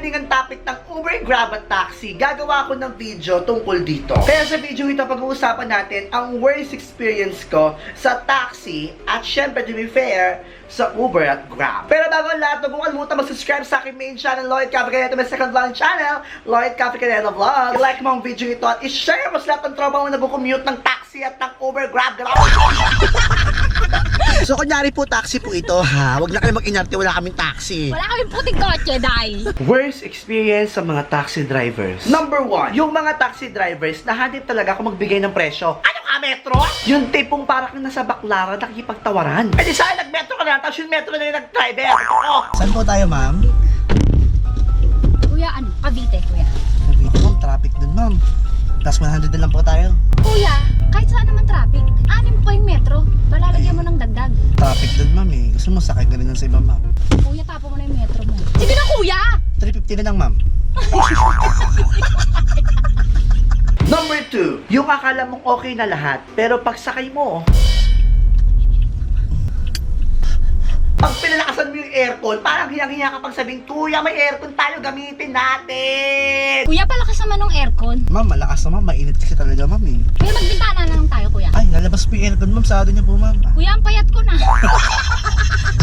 trending ang topic ng Uber, Grab at Taxi. Gagawa ko ng video tungkol dito. Kaya sa video ito, pag-uusapan natin ang worst experience ko sa taxi at syempre, to be fair, sa Uber at Grab. Pero bago ang lahat, huwag kalimutan mag-subscribe sa aking main channel, Lloyd Cafe Canela, my second vlog channel, Lloyd Cafe Canela Vlog. I-like mo ang video ito at i-share mo sa lahat ng tropa mo na nag-commute ng taxi at ng Uber, Grab. So, kunyari po, taxi po ito, ha? Huwag na kayo mag-inarte, wala kaming taxi. Wala kaming puting kotse dahil. Worst experience sa mga taxi drivers. Number 1, yung mga taxi drivers na hanip talaga kung magbigay ng presyo. Ano ka, metro? Yung tipong parang nasa baklaran, nakikipagtawaran. Eh di sa'yo, nag-metro ka na, tapos yung metro na yung nag-driver. Oh. Saan po tayo, ma'am? Kuya, ano? Cavite, kuya. Nandito, ma'am. Traffic dun, ma'am. Plus 100 na lang po tayo. Kuya, kahit saan naman traffic, 6 pa yung metro. Palalagyan mo ng dagdag. Traffic dun, ma'am eh. Gusto mo sakay ka rin ng sa iba, ma'am. Kuya, tapo mo na yung metro mo. Sige na, kuya! 350 na lang, ma'am. Number 2, yung akala mong okay na lahat, pero pagsakay mo, pag pinalakasan mo yung aircon, parang hiyang-hiya kapag sabing, Kuya, may aircon tayo, gamitin natin! Kuya, palakas naman ng aircon. Ma'am, malakas na, ma'am. Mainit kasi talaga, ma'am eh. Kuya, magbintana na lang tayo, kuya. Ay, lalabas po yung aircon, ma'am. Sarado niyo po, ma'am. Kuya, ang payat ko na.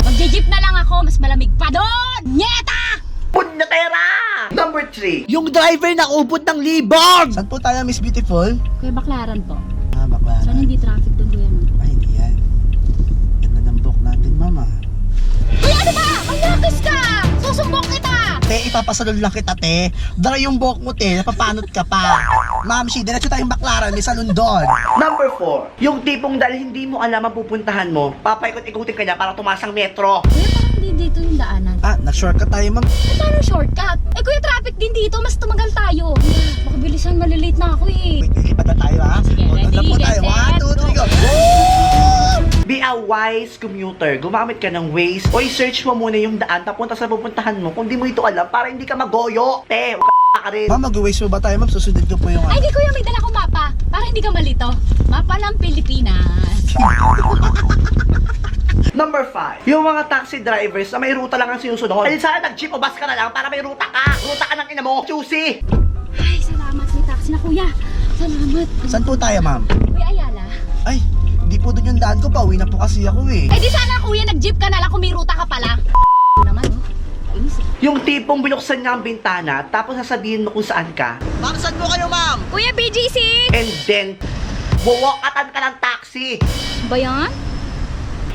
Magje-jeep na lang ako, mas malamig pa doon! Nyeta! Punyatera! Number 3, yung driver na ubod ng libog! Saan po tayo, Miss Beautiful? Kuya, baklaran po. Ah, bakla. Sana hindi traffic doon, kuya. No? Ay, hindi yan. Ganda ng book natin, mama. Kuya, ano ba? Manyakas ka! Susumbong kita! Te, ipapasalol lang kita, te. Dara yung buhok mo, te. Napapanot ka pa. Ma'am, diretso tayong baklaran. May salon doon. Number 4, yung tipong dahil hindi mo alam ang pupuntahan mo, papaikot-ikutin ka niya para tumasang metro. Kuya, parang hindi dito yung daanan. Ah, nag-shortcut tayo, ma'am. Eh, paano shortcut? Eh, kuya, traffic din dito. Mas tumagal tayo. Baka bilisan, malilate na ako eh. Wait, lipat na tayo, ha? Sige, O, doon na ready, po tayo. get 1, 2, 3, go. Be a wise commuter. Gumamit ka ng Waze o i-search mo muna yung daan papunta sa pupuntahan mo kung di mo ito alam para hindi ka magoyo. Te, huwag ka rin. Ma'am, mag-waste mo ba tayo, ma'am? Susunod ko po yung Ay, di kuya, may dala kong mapa. Para hindi ka malito. Mapa ng Pilipinas. Number 5, yung mga taxi drivers na may ruta lang ang sinusunod. Ay, sana nag-jeep o bus ka na lang para may ruta ka. Ruta ka ng ina mo. Choosy. Ay, salamat. May taxi na, kuya. Salamat. Saan po tayo, ma'am? Kuya Ayala. Ay, hindi po doon yung daan ko. Pauwi na po kasi ako eh. Eh, di sana, kuya, nag-jeep ka na lang kung may ruta ka pala. Naman, oh. Inis eh. Yung tipong binuksan niya ang bintana tapos sasabihin mo kung saan ka. Ma'am, saan po kayo, ma'am? Kuya, BGC! And then, buwakatan ka ng taxi. Ba yan?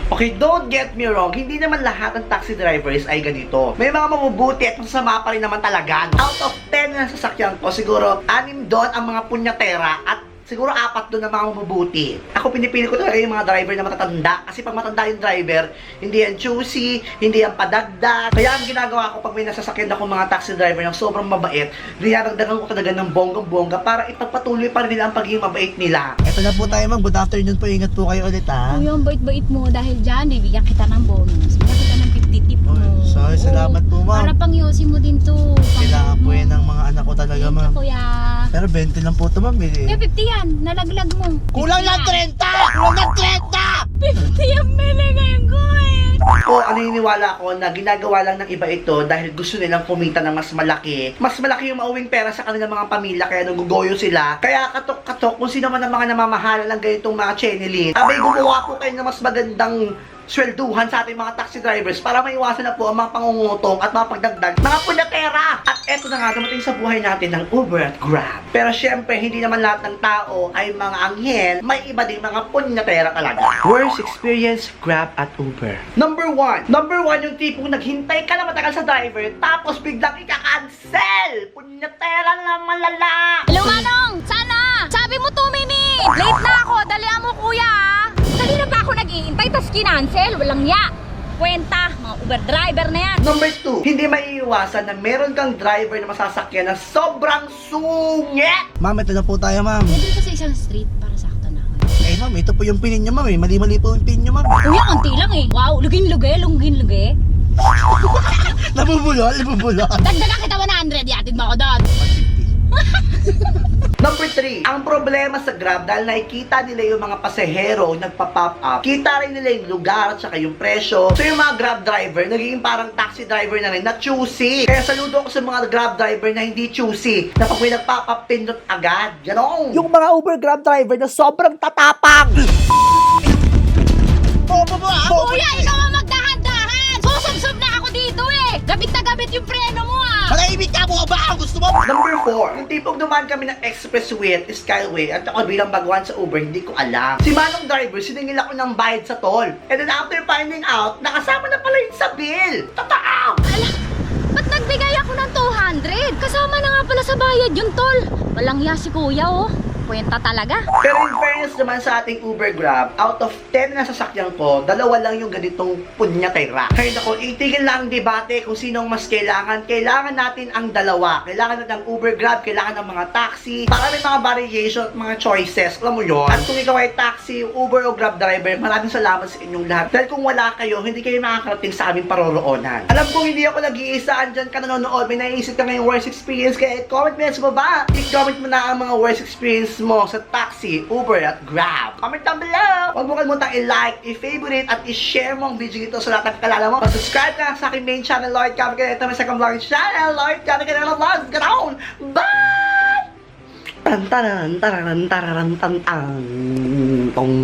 Okay, don't get me wrong, hindi naman lahat ng taxi drivers ay ganito. May mga mabubuti at masama pa rin naman talaga. Out of 10 na sasakyan ko, siguro 6 doon ang mga punyatera at siguro 4 doon ang mga mabubuti. Ako pinipili ko talaga yung mga driver na matatanda kasi pag matanda yung driver, hindi yan choosy, hindi yan padagdag. Kaya ang ginagawa ko pag may nasasakyan ako mga taxi driver ng sobrang mabait, dinadagdagan ko talaga ng bonggang-bongga para ipagpatuloy pa rin nila ang pagiging mabait nila. Eto na po tayo, ma'am. Good afternoon po. Ingat po kayo ulit, ha? Kuya, ang bait-bait mo dahil dyan, bibigyan kita ng bonus. Bibigyan kita ng 50 tip mo. Oy, sorry, salamat po, ma'am. Para pang yosi mo din to. Kailangan po yan ng mga anak ko talaga, Thank you, ma'am. kuya. Pero 20 lang po ito, ma'am. Kuya, 50 yan. Nalaglag mo. Kulang lang 30! Kulang lang 30! 50 ang binigay ko eh. O naniniwala ako na ginagawa lang ng iba ito dahil gusto nilang kumita ng mas malaki. Mas malaki yung mauwing pera sa kanilang mga pamilya kaya nagugoyo sila. Kaya katok-katok kung sino man ang mga namamahala ng ganitong mga chenilin. Abay, gumawa po kayo ng mas magandang swelduhan sa ating mga taxi drivers para maiwasan na po ang mga pangungutong at mga pagdagdag mga punyatera. At eto na nga, dumating sa buhay natin ng Uber at Grab. Pero syempre, hindi naman lahat ng tao ay mga anghel. May iba ding mga punyatera talaga. Worst experience, Grab at Uber. Number 1, yung tipong naghintay ka na matagal sa driver tapos biglang ika-cancel. Punyatera na malala. Hello, Manong! Sana! Sabi mo 2 minutes! Late na ako! Dalihan mo, kuya! Kanina pa ako nag-iintay, tas kinancel. Walang ya! Kwenta! Mga Uber driver na yan! Number 2, hindi maiiwasan na meron kang driver na masasakyan na sobrang sungit. Ma'am, ito na po tayo, ma'am. Pwede ko sa isang street para sakto na ako. Eh, ma'am, ito po yung pinin niyo, ma'am. Mali-mali po yung pin niyo, ma'am. Kuya, konti lang eh. Wow, lugin-lugi, lunggin-lugi. Nabubulol, nabubulol. Dagdagan kita 100, yatid mo ako doon. Number 3, ang problema sa Grab dahil nakikita nila yung mga pasahero nagpa-pop up, kita rin nila yung lugar at saka yung presyo. So yung mga Grab driver, nagiging parang taxi driver na rin na choosy. Kaya saludo ko sa mga Grab driver na hindi choosy, na pag may nag-pop up, pindot agad. Ganon. Yung mga Uber Grab driver na sobrang tatapang. Bobo mo ah! Kuya, ikaw ang magdahan-dahan! Susubsob na ako dito eh! Gabit na gabit yung preno mo ah! Malahimik ka mo ba? Gusto mo? Number 4, yung tipong dumaan kami ng expressway at skyway at ako bilang baguhan sa Uber, hindi ko alam. Si Manong driver, siningil ako ng bayad sa toll. And then after finding out, nakasama na pala yun sa bill. Totoo! Ala, ba't nagbigay ako ng 200? Kasama na nga pala sa bayad yung tol. Walang ya si kuya oh. Kwenta talaga. Pero in fairness naman sa ating Uber Grab, out of 10 na sasakyan ko, 2 lang yung ganitong punyatera. Kaya ako, itigil lang ang debate kung sinong mas kailangan. Kailangan natin ang dalawa. Kailangan natin ang Uber Grab, kailangan ng mga taxi, para may mga variation at mga choices. Alam mo yun? At kung ikaw ay taxi, Uber o Grab driver, maraming salamat sa inyong lahat. Dahil kung wala kayo, hindi kayo makakarating sa aming paroroonan. Alam kong hindi ako nag-iisa, andyan ka nanonood, may naiisip ka ngayong worst experience, kaya comment mo yan sa baba. I-comment mo na ang mga worst experience mo sa taxi, Uber at Grab. Comment down below. Huwag mo kalimutang i-like, i-favorite at i-share mo ang video ito sa lahat ng kalala mo. Subscribe ka sa aking main channel, Lloyd Kami Ito may second vlog channel, Lloyd Kami Vlog. Ganoon! Bye! Tan tan tan tan tan tan tan tan.